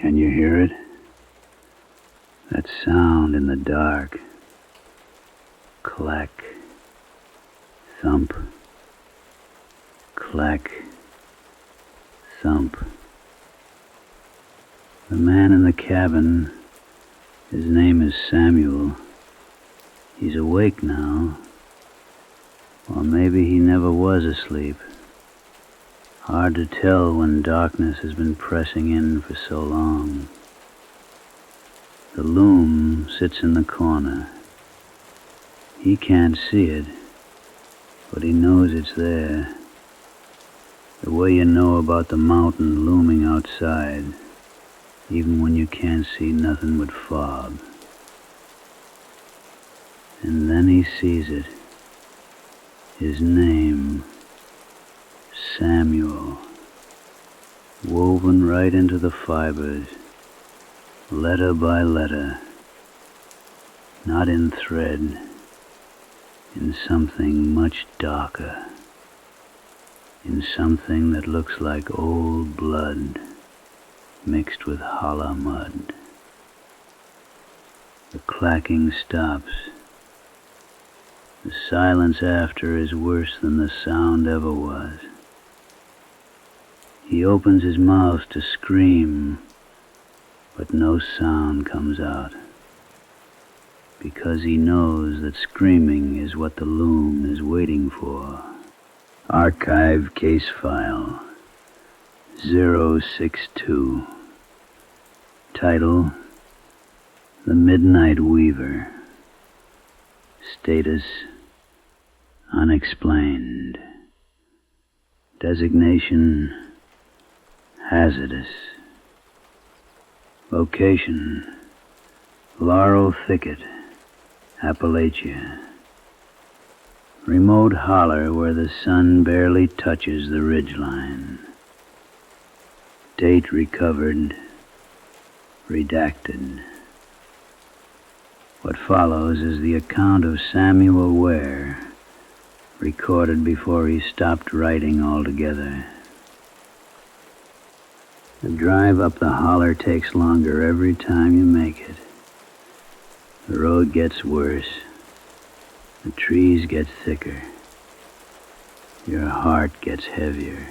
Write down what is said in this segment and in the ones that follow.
Can you hear it? That sound in the dark. Clack, thump, clack, thump. The man in the cabin, his name is Samuel. He's awake now. Or maybe he never was asleep. Hard to tell when darkness has been pressing in for so long. The loom sits in the corner. He can't see it, but he knows it's there. The way you know about the mountain looming outside, even when you can't see nothing but fog. And then he sees it. His name, Samuel, woven right into the fibers, letter by letter, not in thread, in something much darker, in something that looks like old blood mixed with holler mud. The clacking stops. The silence after is worse than the sound ever was. He opens his mouth to scream, but no sound comes out, because he knows that screaming is what the loom is waiting for. Archive case file 062. Title: The Midnight Weaver. Status: unexplained. Designation: hazardous. Location: Laurel Thicket, Appalachia. Remote holler where the sun barely touches the ridgeline. Date recovered. Redacted. What follows is the account of Samuel Ware, recorded before he stopped writing altogether. The drive up the holler takes longer every time you make it. The road gets worse. The trees get thicker. Your heart gets heavier.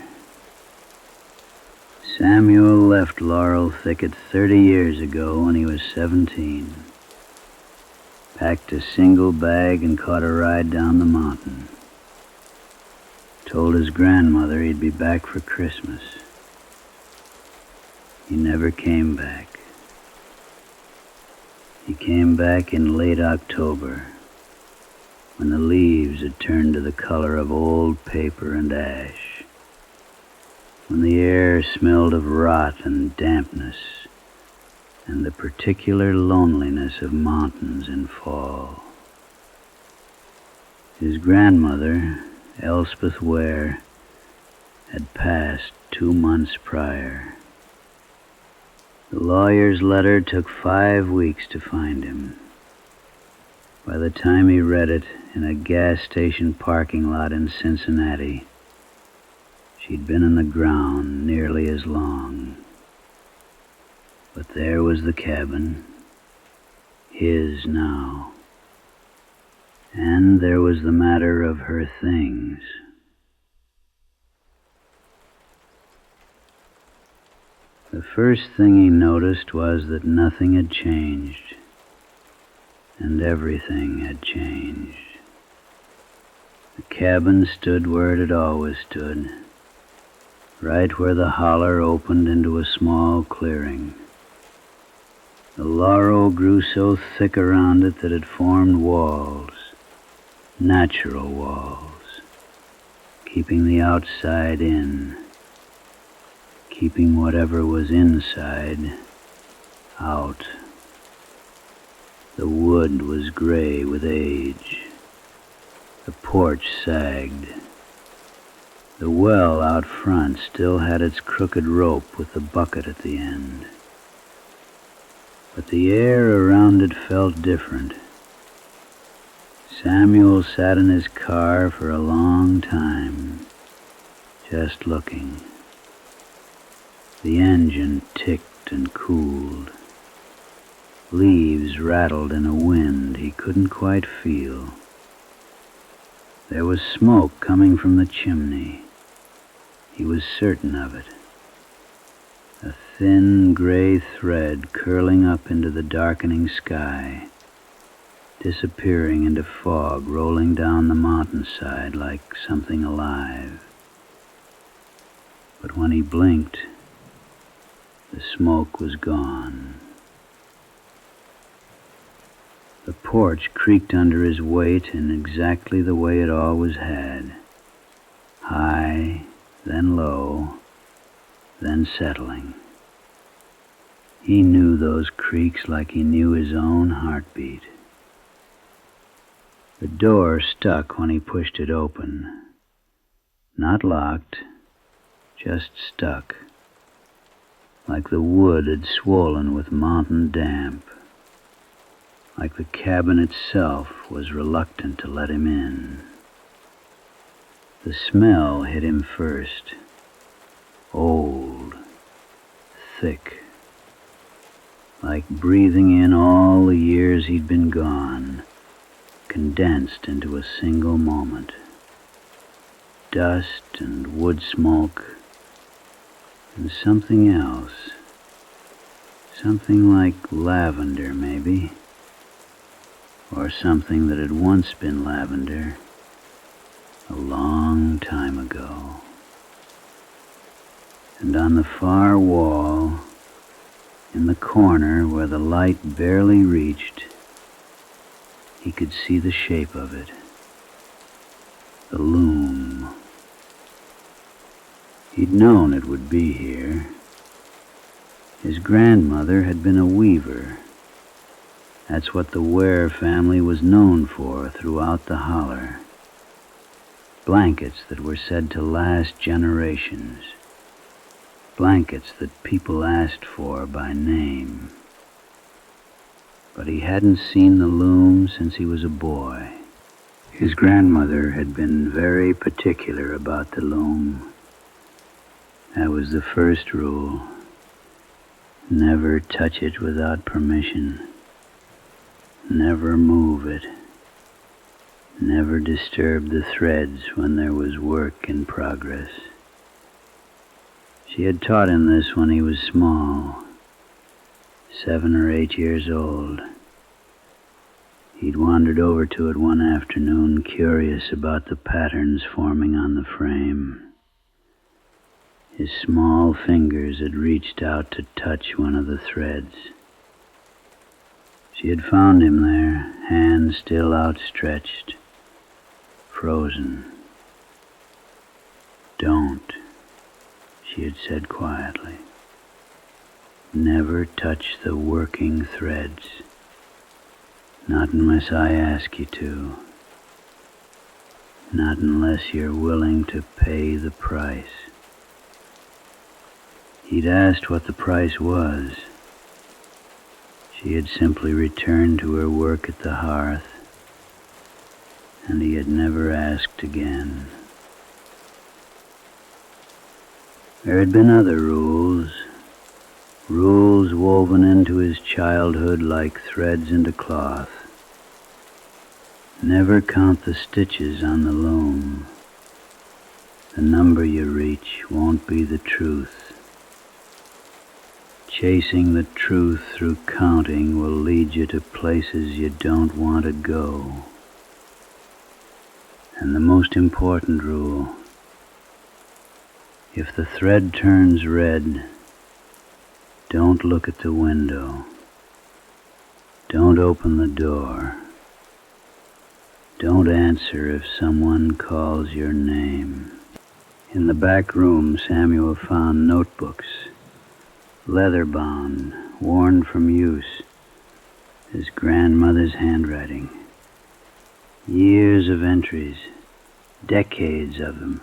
Samuel left Laurel Thicket 30 years ago when he was 17. Packed a single bag and caught a ride down the mountain. Told his grandmother he'd be back for Christmas. He never came back. He came back in late October, when the leaves had turned to the color of old paper and ash, when the air smelled of rot and dampness, and the particular loneliness of mountains in fall. His grandmother, Elspeth Ware, had passed 2 months prior. The lawyer's letter took 5 weeks to find him. By the time he read it in a gas station parking lot in Cincinnati, she'd been in the ground nearly as long. But there was the cabin, his now. And there was the matter of her things. The first thing he noticed was that nothing had changed, and everything had changed. The cabin stood where it had always stood, right where the holler opened into a small clearing. The laurel grew so thick around it that it formed walls, natural walls, keeping the outside in, keeping whatever was inside out. The wood was gray with age. The porch sagged. The well out front still had its crooked rope with the bucket at the end. But the air around it felt different. Samuel sat in his car for a long time, just looking. The engine ticked soft and cooled. Leaves rattled in a wind he couldn't quite feel. There was smoke coming from the chimney. He was certain of it. A thin gray thread curling up into the darkening sky, disappearing into fog rolling down the mountainside like something alive. But when he blinked, the smoke was gone. The porch creaked under his weight in exactly the way it always had. High, then low, then settling. He knew those creaks like he knew his own heartbeat. The door stuck when he pushed it open. Not locked, just stuck, like the wood had swollen with mountain damp, like the cabin itself was reluctant to let him in. The smell hit him first, old, thick, like breathing in all the years he'd been gone, condensed into a single moment. Dust and wood smoke and something else, something like lavender maybe, or something that had once been lavender a long time ago. And on the far wall, in the corner where the light barely reached, he could see the shape of it, the loom. He'd known it would be here. His grandmother had been a weaver. That's what the Ware family was known for throughout the holler. Blankets that were said to last generations. Blankets that people asked for by name. But he hadn't seen the loom since he was a boy. His grandmother had been very particular about the loom. That was the first rule. Never touch it without permission. Never move it. Never disturb the threads when there was work in progress. She had taught him this when he was small, 7 or 8 years old. He'd wandered over to it one afternoon, curious about the patterns forming on the frame. His small fingers had reached out to touch one of the threads. She had found him there, hands still outstretched, frozen. "Don't," she had said quietly. "Never touch the working threads. Not unless I ask you to. Not unless you're willing to pay the price." He'd asked what the price was. She had simply returned to her work at the hearth, and he had never asked again. There had been other rules, rules woven into his childhood like threads into cloth. Never count the stitches on the loom. The number you reach won't be the truth. Chasing the truth through counting will lead you to places you don't want to go. And the most important rule, if the thread turns red, don't look at the window. Don't open the door. Don't answer if someone calls your name. In the back room, Samuel found notebooks, leather-bound, worn from use, his grandmother's handwriting. Years of entries, decades of them.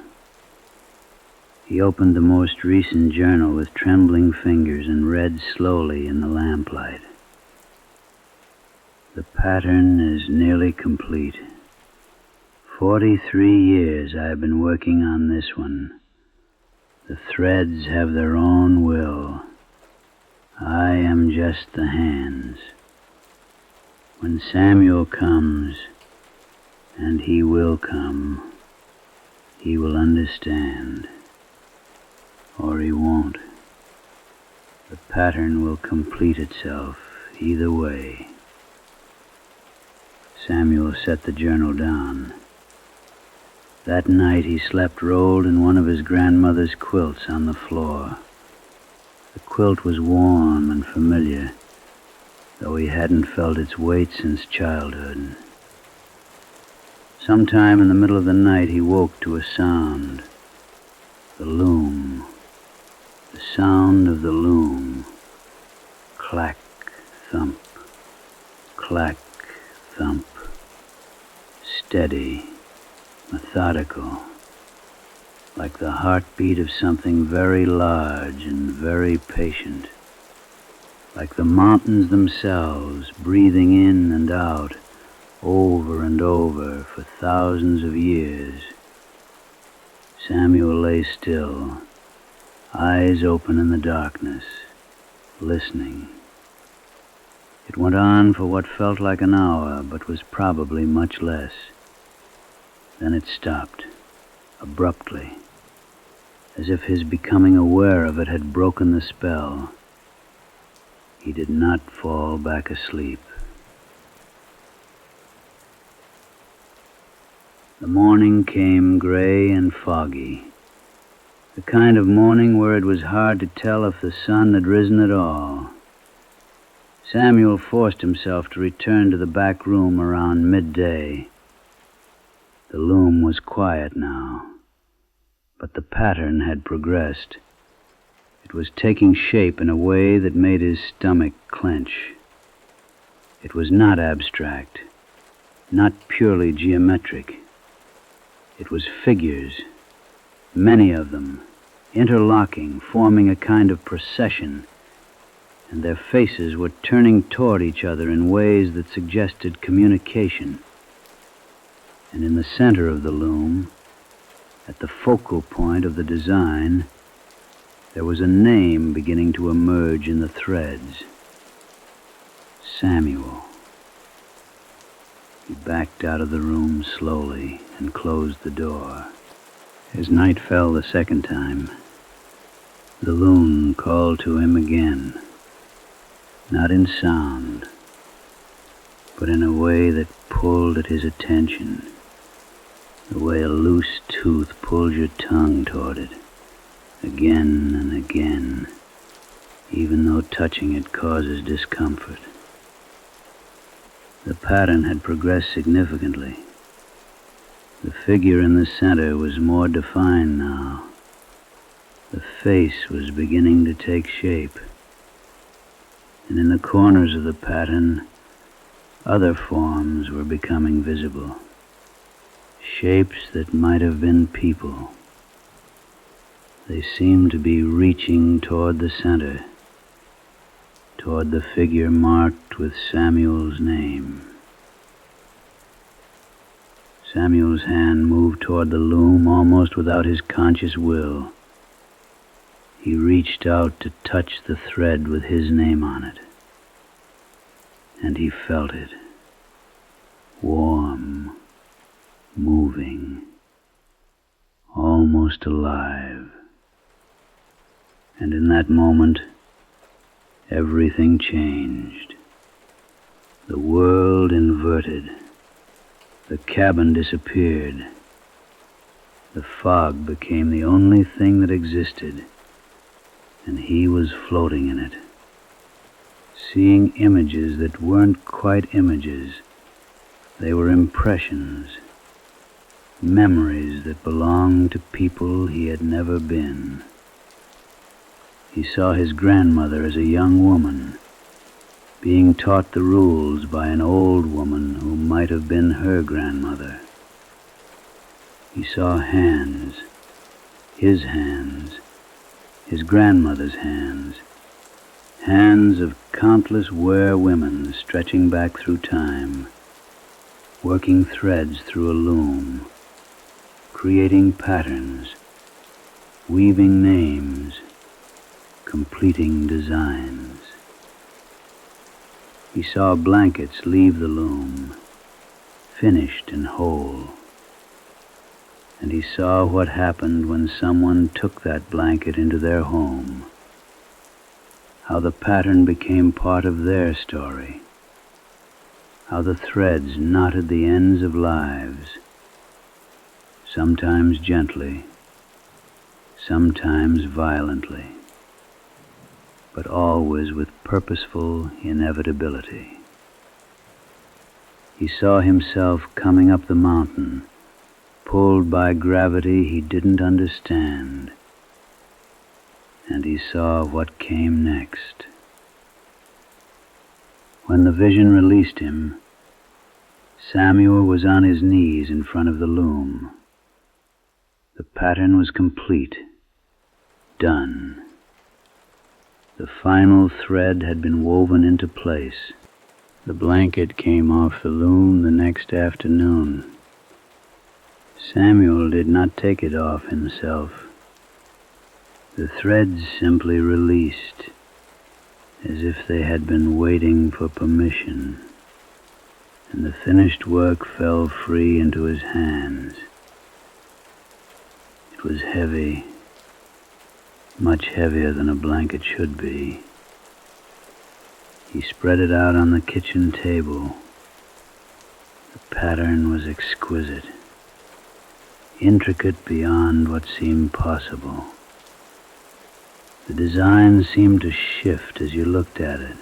He opened the most recent journal with trembling fingers and read slowly in the lamplight. The pattern is nearly complete. 43 years I've been working on this one. The threads have their own will. I am just the hands. When Samuel comes, and he will come, he will understand. Or he won't. The pattern will complete itself either way. Samuel set the journal down. That night he slept rolled in one of his grandmother's quilts on the floor. The quilt was warm and familiar, though he hadn't felt its weight since childhood. Sometime in the middle of the night he woke to a sound. The loom. The sound of the loom. Clack-thump. Clack-thump. Steady. Methodical. Like the heartbeat of something very large and very patient. Like the mountains themselves, breathing in and out, over and over for thousands of years. Samuel lay still, eyes open in the darkness, listening. It went on for what felt like an hour, but was probably much less. Then it stopped, abruptly, as if his becoming aware of it had broken the spell. He did not fall back asleep. The morning came gray and foggy, the kind of morning where it was hard to tell if the sun had risen at all. Samuel forced himself to return to the back room around midday. The loom was quiet now, but the pattern had progressed. It was taking shape in a way that made his stomach clench. It was not abstract, not purely geometric. It was figures, many of them, interlocking, forming a kind of procession, and their faces were turning toward each other in ways that suggested communication. And in the center of the loom, at the focal point of the design, there was a name beginning to emerge in the threads. Samuel. He backed out of the room slowly and closed the door. As night fell the second time, the loom called to him again, not in sound, but in a way that pulled at his attention, the way a loose tooth pulls your tongue toward it, again and again, even though touching it causes discomfort. The pattern had progressed significantly. The figure in the center was more defined now. The face was beginning to take shape. And in the corners of the pattern, other forms were becoming visible. Shapes that might have been people. They seemed to be reaching toward the center, toward the figure marked with Samuel's name. Samuel's hand moved toward the loom almost without his conscious will. He reached out to touch the thread with his name on it. And he felt it. Warm, moving, almost alive. And in that moment, everything changed. The world inverted. The cabin disappeared. The fog became the only thing that existed, and he was floating in it, seeing images that weren't quite images. They were impressions, memories that belonged to people he had never been. He saw his grandmother as a young woman, being taught the rules by an old woman who might have been her grandmother. He saw hands, his grandmother's hands of countless Ware women stretching back through time, working threads through a loom, creating patterns, weaving names, completing designs. He saw blankets leave the loom, finished and whole. And he saw what happened when someone took that blanket into their home, how the pattern became part of their story, how the threads knotted the ends of lives, sometimes gently, sometimes violently, but always with purposeful inevitability. He saw himself coming up the mountain, pulled by gravity he didn't understand, and he saw what came next. When the vision released him, Samuel was on his knees in front of the loom. The pattern was complete, done. The final thread had been woven into place. The blanket came off the loom the next afternoon. Samuel did not take it off himself. The threads simply released, as if they had been waiting for permission, and the finished work fell free into his hands. It was heavy, much heavier than a blanket should be. He spread it out on the kitchen table. The pattern was exquisite, intricate beyond what seemed possible. The design seemed to shift as you looked at it,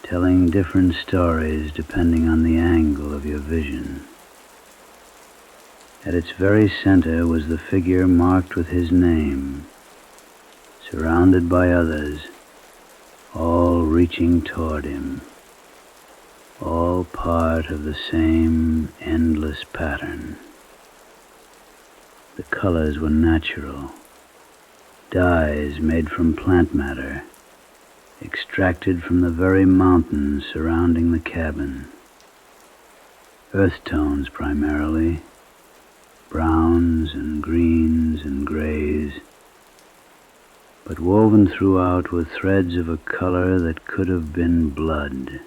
telling different stories depending on the angle of your vision. At its very center was the figure marked with his name, surrounded by others, all reaching toward him, all part of the same endless pattern. The colors were natural, dyes made from plant matter, extracted from the very mountains surrounding the cabin. Earth tones primarily, browns and greens and grays, but woven throughout with threads of a color that could have been blood.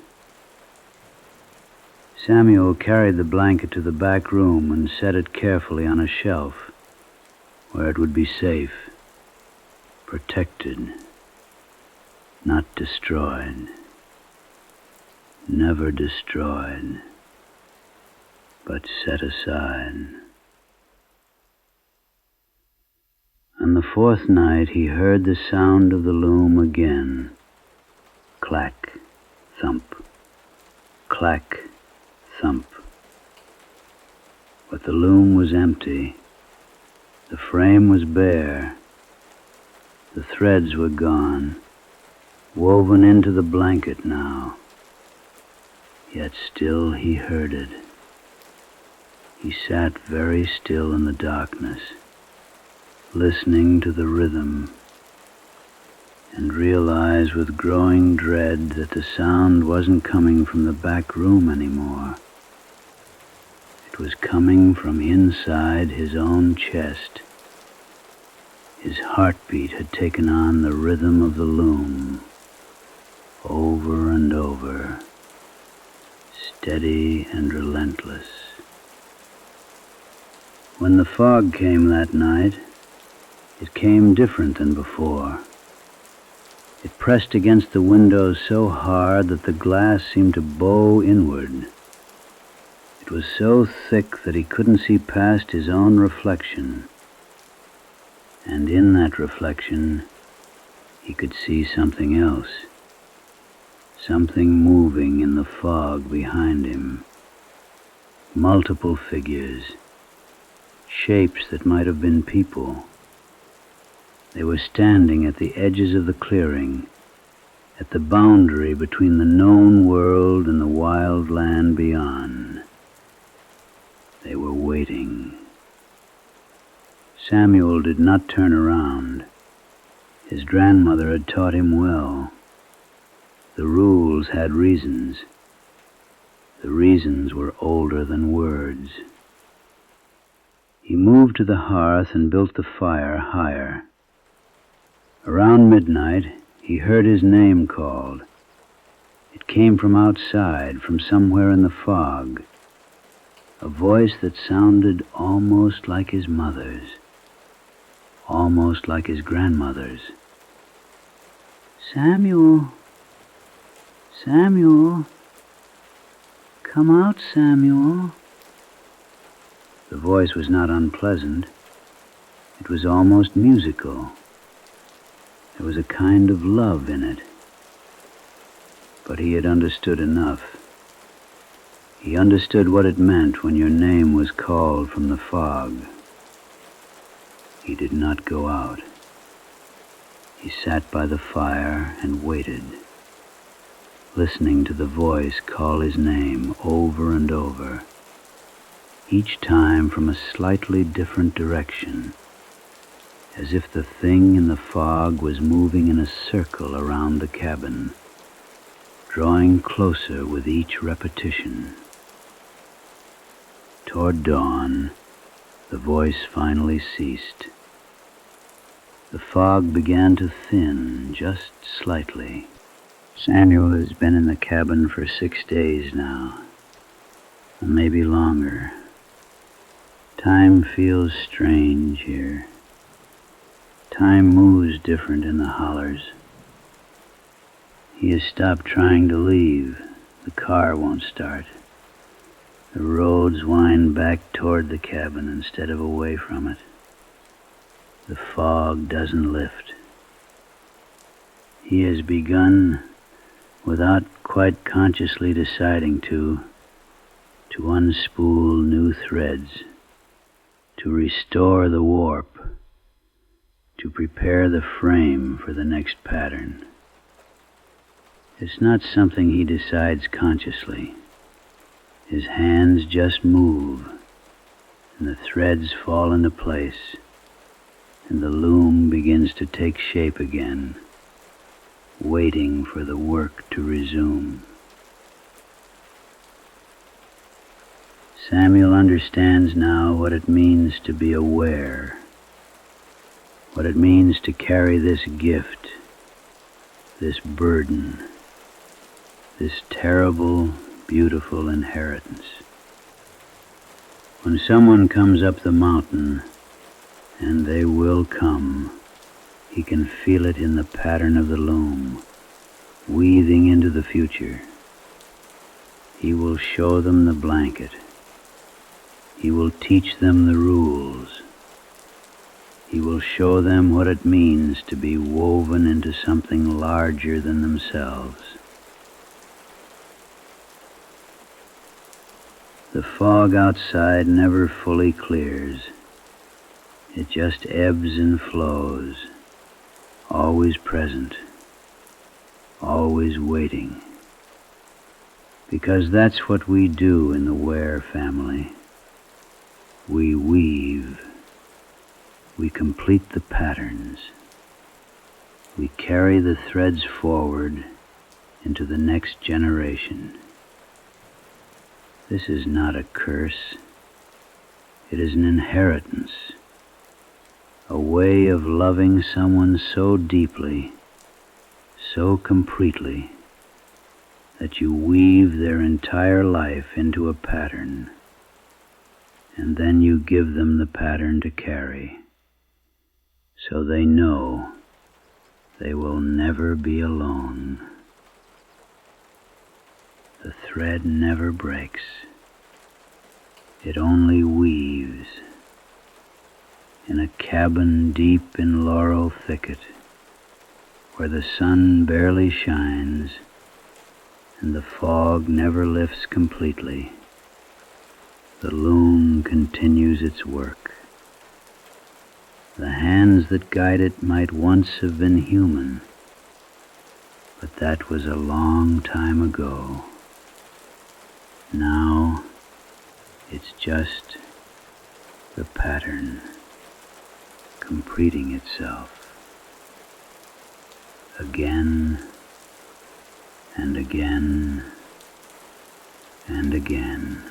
Samuel carried the blanket to the back room and set it carefully on a shelf where it would be safe, protected, not destroyed, never destroyed, but set aside. On the fourth night he heard the sound of the loom again. Clack, thump, clack, thump. But the loom was empty. The frame was bare. The threads were gone, woven into the blanket now. Yet still he heard it. He sat very still in the darkness, listening to the rhythm, and realized with growing dread that the sound wasn't coming from the back room anymore. It was coming from inside his own chest. His heartbeat had taken on the rhythm of the loom, over and over, steady and relentless. When the fog came that night, it came different than before. It pressed against the windows so hard that the glass seemed to bow inward. It was so thick that he couldn't see past his own reflection. And in that reflection, he could see something else, something moving in the fog behind him. Multiple figures, shapes that might have been people. They were standing at the edges of the clearing, at the boundary between the known world and the wild land beyond. They were waiting. Samuel did not turn around. His grandmother had taught him well. The rules had reasons. The reasons were older than words. He moved to the hearth and built the fire higher. Around midnight, he heard his name called. It came from outside, from somewhere in the fog, a voice that sounded almost like his mother's, almost like his grandmother's. "Samuel, Samuel, come out, Samuel." The voice was not unpleasant. It was almost musical. There was a kind of love in it. But he had understood enough. He understood what it meant when your name was called from the fog. He did not go out. He sat by the fire and waited, listening to the voice call his name over and over, each time from a slightly different direction, as if the thing in the fog was moving in a circle around the cabin, drawing closer with each repetition. Toward dawn, the voice finally ceased. The fog began to thin just slightly. Samuel has been in the cabin for 6 days now, maybe longer. Time feels strange here. Time moves different in the hollers. He has stopped trying to leave. The car won't start. The roads wind back toward the cabin instead of away from it. The fog doesn't lift. He has begun, without quite consciously deciding to unspool new threads, to restore the warp, to prepare the frame for the next pattern. It's not something he decides consciously. His hands just move, and the threads fall into place, and the loom begins to take shape again, waiting for the work to resume. Samuel understands now what it means to be a Ware, what it means to carry this gift, this burden, this terrible, beautiful inheritance. When someone comes up the mountain, and they will come, he can feel it in the pattern of the loom, weaving into the future. He will show them the blanket. He will teach them the rules. He will show them what it means to be woven into something larger than themselves. The fog outside never fully clears. It just ebbs and flows, always present, always waiting. Because that's what we do in the Ware family. We weave. We complete the patterns. We carry the threads forward into the next generation. This is not a curse. It is an inheritance, a way of loving someone so deeply, so completely, that you weave their entire life into a pattern, and then you give them the pattern to carry, so they know they will never be alone. The thread never breaks. It only weaves. In a cabin deep in Laurel Thicket, where the sun barely shines and the fog never lifts completely, the loom continues its work. The hands that guide it might once have been human, but that was a long time ago. Now, it's just the pattern completing itself again and again and again.